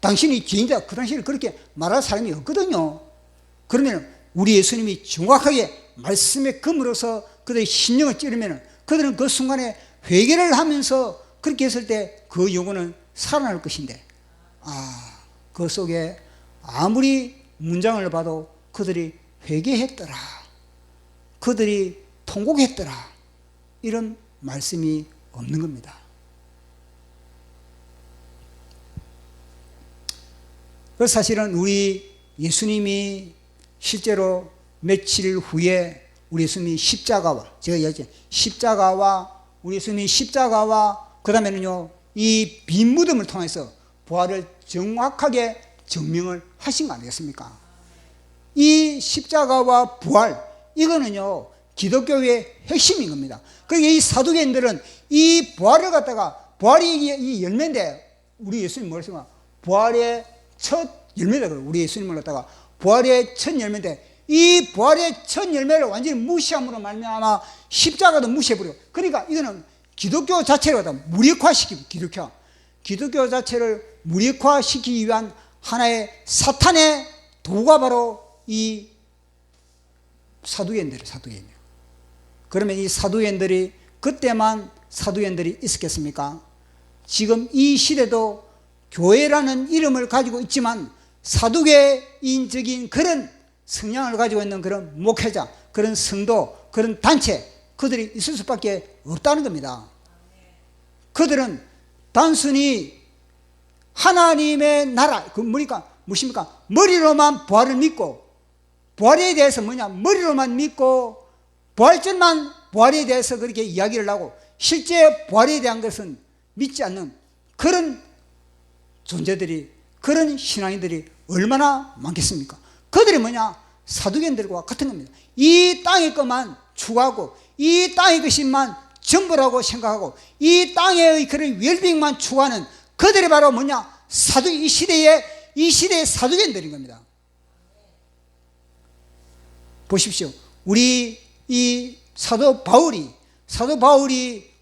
당신이 죄인이다 그 당시에 그렇게 말할 사람이 없거든요. 그러면 우리 예수님이 정확하게 말씀의 금으로서 그들의 심령을 찌르면 그들은 그 순간에 회개를 하면서 그렇게 했을 때 그 영혼은 살아날 것인데 그 속에 아무리 문장을 봐도 그들이 회개했더라 그들이 통곡했더라 이런 말씀이 없는 겁니다. 그래서 사실은 우리 예수님이 실제로 며칠 후에 우리 예수님이 십자가와 제가 얘기했죠. 십자가와 우리 예수님이 십자가와 그 다음에는요 이 빈 무덤을 통해서 부활을 정확하게 증명을 하신 거 아니겠습니까? 이 십자가와 부활 이거는요 기독교의 핵심인 겁니다. 그러니까 이 사두개인들은 이 부활을 갖다가 부활이 이 열매인데 우리 예수님 뭐라 했습니까? 부활의 첫 열매다 그래요. 우리 예수님을 갖다가 부활의 첫 열매인데 이 부활의 첫 열매를 완전히 무시함으로 말미암아 십자가도 무시해버려. 그러니까 이거는 기독교 자체를 갖다 무력화시키고 기독교 자체를 무력화시키기 위한 하나의 사탄의 도구가 바로 이 사두개인들이에요. 그러면 이 사두개인들이 그때만 사두개인들이 있었겠습니까? 지금 이 시대도 교회라는 이름을 가지고 있지만 사두개인적인 그런 성향을 가지고 있는 그런 목회자, 그런 성도, 그런 단체 그들이 있을 수밖에 없다는 겁니다. 그들은 단순히 하나님의 나라, 무엇입니까? 머리로만 부활을 믿고 부활에 대해서 머리로만 믿고 부활절만 부활에 대해서 그렇게 이야기를 하고 실제 부활에 대한 것은 믿지 않는 그런 존재들이 그런 신앙인들이 얼마나 많겠습니까? 그들이 사두개인들과 같은 겁니다. 이 땅의 것만 추구하고 이 땅의 것만 전부라고 생각하고 이 땅의 그런 웰빙만 추구하는 그들이 바로 이 시대의 사두개인들인 겁니다. 보십시오. 우리 이 사도 바울이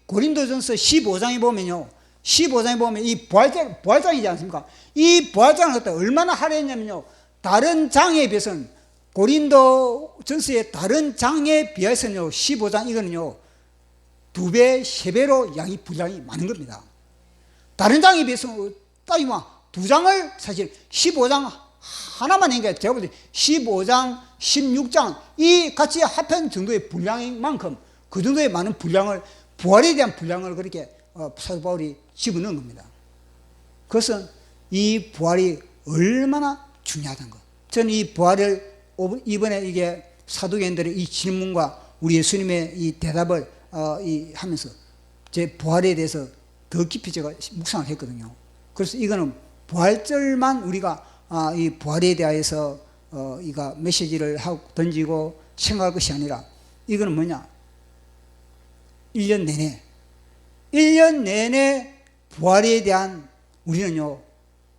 고린도전서 15장에 보면요. 15장에 보면 이 부활장이지 않습니까? 이 부활장을 갖다 얼마나 할애했냐면요. 다른 장에 비해서는 고린도전서의 다른 장에 비해서는요. 15장 이거는요. 2배, 3배로 분량이 많은 겁니다. 다른 장에 비해서 따지면 2장을 사실 15장 하나만 한 게 제가 볼 때 15장, 16장 이 같이 합한 정도의 분량인 만큼 그 정도의 많은 분량을 부활에 대한 분량을 그렇게 사도 바울이 집어넣은 겁니다. 그것은 이 부활이 얼마나 중요하다는 것. 저는 이 부활을 이번에 이게 사두개인들의 이 질문과 우리 예수님의 이 대답을 하면서 제 부활에 대해서 더 깊이 제가 묵상을 했거든요. 그래서 이거는 부활절만 우리가 이 부활에 대해서 이가 메시지를 하고 던지고 생각할 것이 아니라 이거는 1년 내내 1년 내내 부활에 대한 우리는요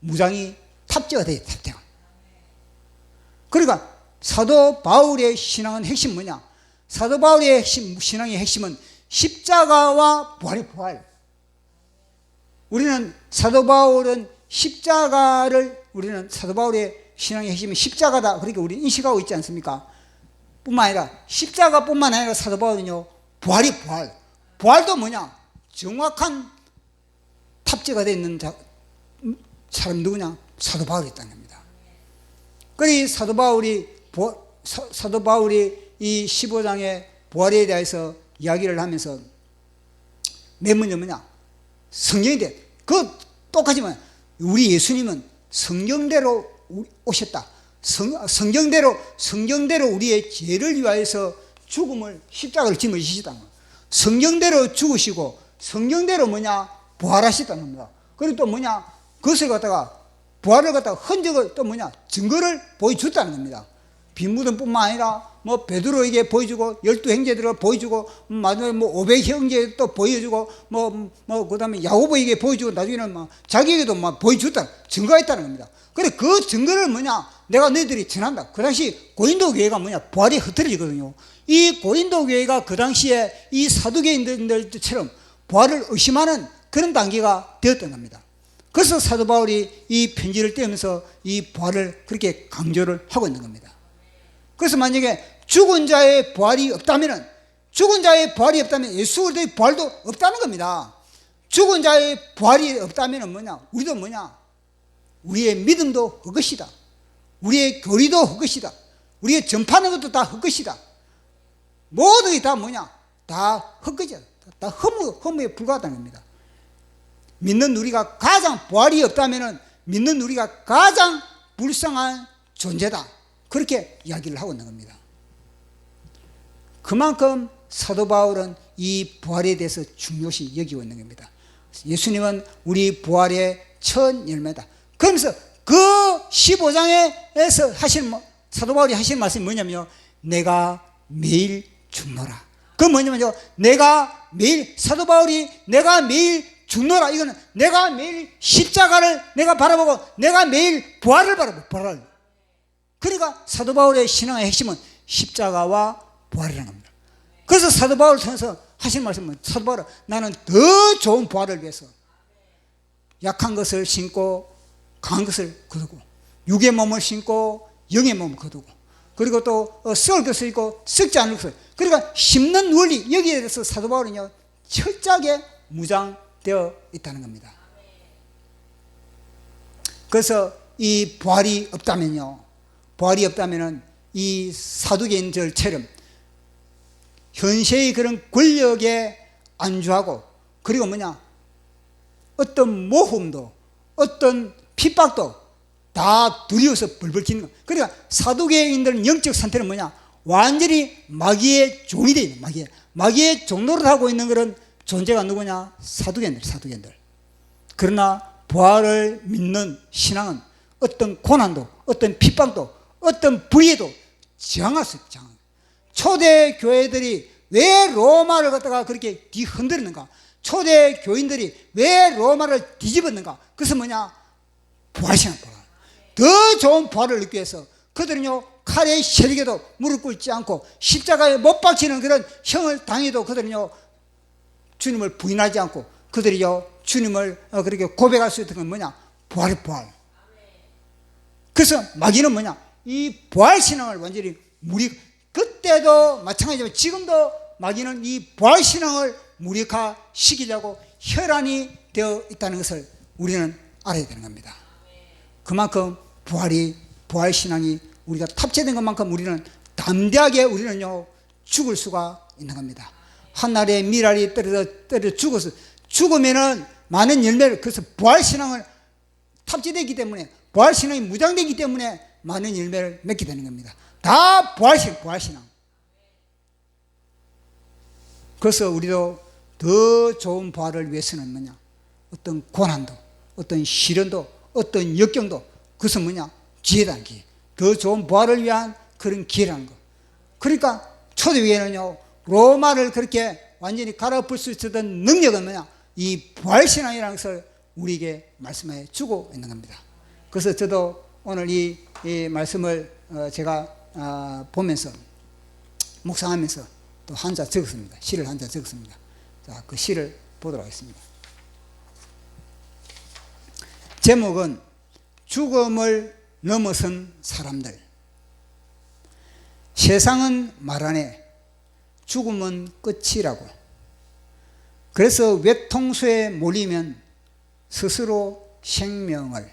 무장이 탑재가 돼요. 탑재가. 그러니까 사도 바울의 신앙은 핵심 뭐냐? 사도 바울의 핵심, 신앙의 핵심은 십자가와 부활의 부활. 우리는 사도 바울은 십자가를, 우리는 사도 바울의 신앙의 핵심은 십자가다. 그러니까 우리 인식하고 있지 않습니까? 뿐만 아니라 십자가뿐만 아니라 사도 바울은요 부활이 부활. 부활도 뭐냐? 정확한 탑재가 되어 있는 사람 누구냐? 사도 바울이 있다는 겁니다. 그리 사도 바울이 이 15장의 부활에 대해서 이야기를 하면서 맨 먼저 뭐냐? 성경인데 그 똑같지만 우리 예수님은 성경대로 오셨다. 성경대로 우리의 죄를 위하여서 죽음을 십자가를 짊어지시다. 성경대로 죽으시고 성경대로 뭐냐? 부활하셨다는 겁니다. 그리고 또 뭐냐? 그것을 갖다가 부활을 갖다가 흔적을 또 뭐냐? 증거를 보여줬다는 겁니다. 빈무덤뿐만 아니라 뭐 베드로에게 보여주고 12형제들을 보여주고 마지막에 뭐 500형제 또 보여주고 그다음에 야고보에게 보여주고 나중에는 막 자기에게도 막 보여줬다. 증거가 있다는 겁니다. 그래 그 증거를 뭐냐? 내가 너희들이 전한다. 그 당시 고린도 교회가 뭐냐? 부활이 흩어지거든요. 이 고린도 교회가 그 당시에 이 사두개인들처럼 부활을 의심하는 그런 단계가 되었던 겁니다. 그래서 사도 바울이 이 편지를 떼면서 이 부활을 그렇게 강조를 하고 있는 겁니다. 그래서 만약에 죽은 자의 부활이 없다면 예수 그리스도의 부활도 없다는 겁니다. 죽은 자의 부활이 없다면 뭐냐? 우리도 뭐냐? 우리의 믿음도 헛것이다. 우리의 교리도 헛것이다. 우리의 전파하는 것도 다 헛것이다. 모든 게 다 뭐냐? 다 헛것이다. 다 허무에 불과하다는 겁니다. 믿는 우리가 가장 부활이 없다면 믿는 우리가 가장 불쌍한 존재다. 그렇게 이야기를 하고 있는 겁니다. 그만큼 사도 바울은 이 부활에 대해서 중요시 여기고 있는 겁니다. 예수님은 우리 부활의 첫 열매다. 그러면서 그 15장에서 사도 바울이 하신 말씀이 뭐냐면요. 내가 매일 죽노라. 그 뭐냐면요. 사도 바울이 내가 매일 죽노라. 이거는 내가 매일 십자가를 내가 바라보고 내가 매일 부활을 바라보고 부활을. 그러니까 사도 바울의 신앙의 핵심은 십자가와 부활이라는 겁니다. 그래서 사도 바울을 통해서 하신 말씀은 사도 바울은 나는 더 좋은 부활을 위해서 약한 것을 신고 강한 것을 거두고 육의 몸을 신고 영의 몸을 거두고 그리고 또 썩을 것을 입고 썩지 않을 것을 그러니까 심는 원리 여기에 대해서 사도 바울은요 철저하게 무장되어 있다는 겁니다. 그래서 이 부활이 없다면은 이 사두개인들처럼 현세의 그런 권력에 안주하고 그리고 뭐냐 어떤 모험도 어떤 핍박도 다 두려워서 벌벌 기는 거. 그러니까 사두개인들은 영적 상태는 뭐냐 완전히 마귀의 종이 되어 있는 마귀의 종노릇 하고 있는 그런 존재가 누구냐 사두개인들. 그러나 부활을 믿는 신앙은 어떤 고난도 어떤 핍박도 어떤 불의에도 저항할 수 있죠. 초대 교회들이 왜 로마를 갖다가 그렇게 뒤흔들었는가? 초대 교인들이 왜 로마를 뒤집었는가? 그것은 뭐냐? 부활신앙. 더 좋은 부활을 얻기 위해서 그들은요 칼의 세력에도 무릎 꿇지 않고 십자가에 못 박히는 그런 형을 당해도 그들은요 주님을 부인하지 않고 그들이요 주님을 그렇게 고백할 수 있는 건 뭐냐? 부활. 그래서 마귀는 뭐냐? 이 부활신앙을 완전히 그때도 마찬가지지만 지금도 마귀는 이 부활신앙을 무력화시키려고 혈안이 되어 있다는 것을 우리는 알아야 되는 겁니다. 그만큼 부활신앙이 우리가 탑재된 것만큼 우리는 담대하게 우리는요 죽을 수가 있는 겁니다. 한날에 밀알이 떨어져 죽으면은 많은 열매를 그래서 부활신앙을 탑재되기 때문에 부활신앙이 무장되기 때문에 많은 열매를 맺게 되는 겁니다. 다 부활신앙. 그래서 우리도 더 좋은 부활을 위해서는 뭐냐? 어떤 고난도, 어떤 시련도, 어떤 역경도 그것은 뭐냐? 기회라는 기회. 더 좋은 부활을 위한 그런 기회라는 거. 그러니까 초대교회는요 로마를 그렇게 완전히 갈아엎을 수 있었던 능력은 뭐냐? 이 부활신앙이라는 것을 우리에게 말씀해 주고 있는 겁니다. 그래서 저도 오늘 이 말씀을 제가 보면서 묵상하면서 또 한 자 적었습니다. 시를 한 자 적었습니다. 자, 그 시를 보도록 하겠습니다. 제목은 죽음을 넘어선 사람들. 세상은 말하네 죽음은 끝이라고. 그래서 외통수에 몰리면 스스로 생명을.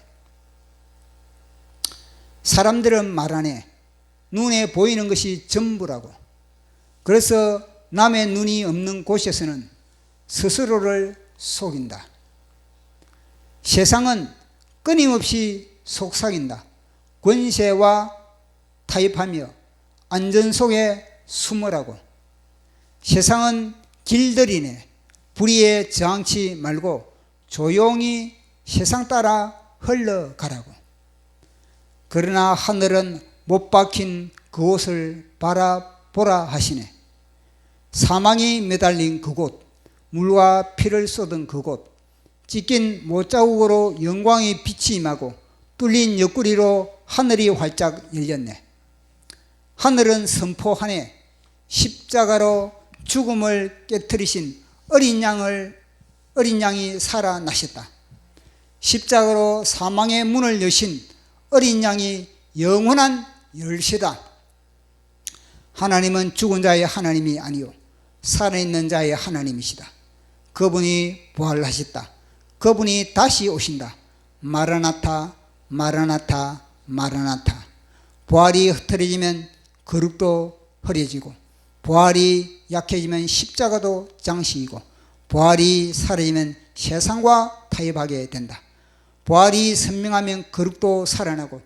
사람들은 말하네 눈에 보이는 것이 전부라고. 그래서 남의 눈이 없는 곳에서는 스스로를 속인다. 세상은 끊임없이 속삭인다. 권세와 타협하며 안전 속에 숨으라고. 세상은 길들이네 불의에 저항치 말고 조용히 세상 따라 흘러가라고. 그러나 하늘은 못 박힌 그곳을 바라보라 하시네. 사망이 매달린 그곳, 물과 피를 쏟은 그곳, 찢긴 못자국으로 영광의 빛이 임하고 뚫린 옆구리로 하늘이 활짝 열렸네. 하늘은 선포하네 십자가로 죽음을 깨뜨리신 어린 양이 살아나셨다. 십자가로 사망의 문을 여신 어린 양이 영원한 열쇠다. 하나님은 죽은 자의 하나님이 아니요 살아있는 자의 하나님이시다. 그분이 부활하셨다. 그분이 다시 오신다. 마라나타 마라나타 마라나타. 부활이 흩어지면 거룩도 흐려지고, 부활이 약해지면 십자가도 장식이고, 부활이 사라지면 세상과 타협하게 된다. 부활이 선명하면 거룩도 살아나고,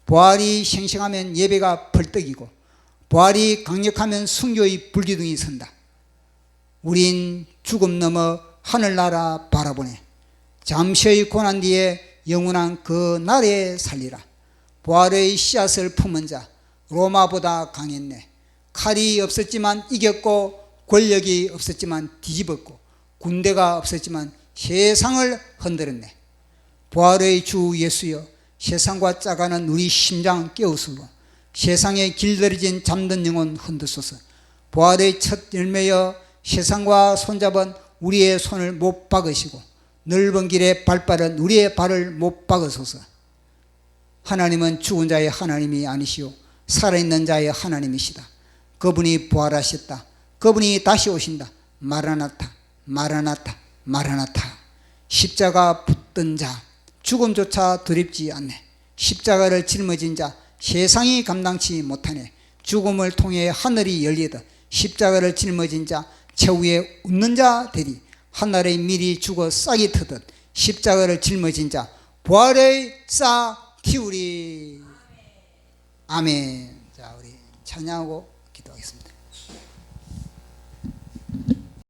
부활이 생생하면 예배가 벌떡이고, 부활이 강력하면 순교의 불기둥이 선다. 우린 죽음 넘어 하늘나라 바라보네. 잠시의 고난 뒤에 영원한 그 날에 살리라. 부활의 씨앗을 품은 자 로마보다 강했네. 칼이 없었지만 이겼고, 권력이 없었지만 뒤집었고, 군대가 없었지만 세상을 흔들었네. 부활의 주 예수여, 세상과 짜가는 우리 심장 깨우시고 세상에 길들여진 잠든 영혼 흔드소서. 부활의 첫 열매여, 세상과 손잡은 우리의 손을 못 박으시고 넓은 길에 발빠른 우리의 발을 못 박으소서. 하나님은 죽은 자의 하나님이 아니시오 살아있는 자의 하나님이시다. 그분이 부활하셨다. 그분이 다시 오신다. 마라나타 마라나타 마라나타. 십자가 붙든 자 죽음조차 두렵지 않네. 십자가를 짊어진 자 세상이 감당치 못하네. 죽음을 통해 하늘이 열리듯 십자가를 짊어진 자 최후에 웃는 자 되리. 하늘의 밀이 죽어 싹이 트듯 십자가를 짊어진 자 부활의 싹 틔우리. 아멘. 자, 우리 찬양하고 기도하겠습니다.